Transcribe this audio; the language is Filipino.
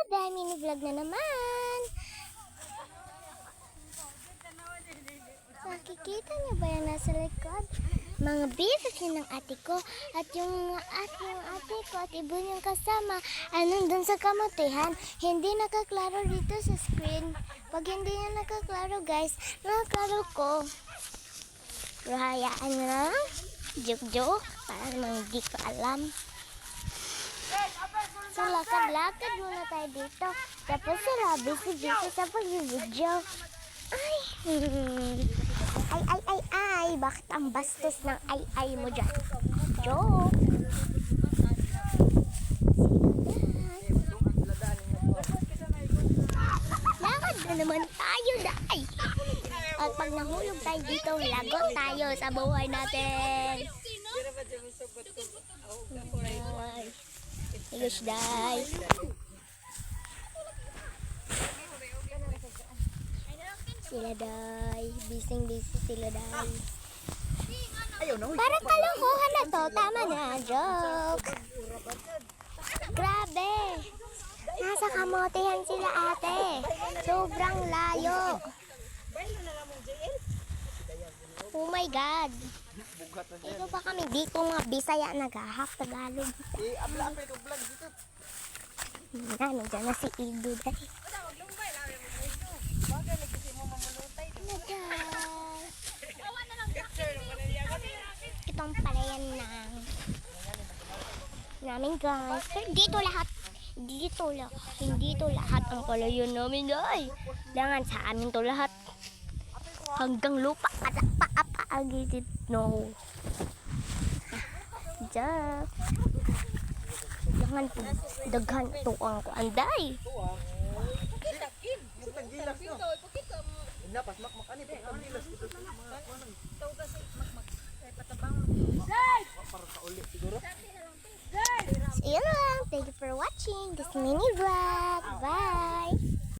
dahil mini-vlog na naman. Nakikita niyo ba yan nasa likod? Mga bisis yun ng ate ko. At yung ate ko at ibon yung kasama ay nandun sa kamutihan. Hindi nakaklaro dito sa screen. Pag hindi na nakaklaro guys, nakaklaro ko. Pero hayaan nyo na lang. Joke-joke. Para namang hindi ko alam. So, lakad-lakad muna tayo dito. Tapos sila, busy-busy sa pag-video. Ay, bakit ang bastos ng ay mo dyan? Joke. Lakad na naman tayo, day. At pag nahulog tayo dito, lagot tayo sa buhay natin. Ayos, day. Sila, day. Busy sila, day. Parang kalokohan na to. Tama na. Joke. Grabe. Nasa kamotehan sila, ate. Sobrang layo. Oh my God. Ito pa kami dito mga Bisaya naghahak Tagalog. Nandiyan na si Ido, day. Itong palayan ng namin guys. Pero dito lahat. Hindi to lahat ang palayan namin guys. Dangan sa amin to lahat. Hanggang lupa. Agit no. Diyan. Dangan po. Daghan to ang kuanday. Napas makmak ani pagkagilas dito sa taw kasi makmak kay patabang para sa uli siguro. So yun lang. Thank you for watching this mini vlog. Bye.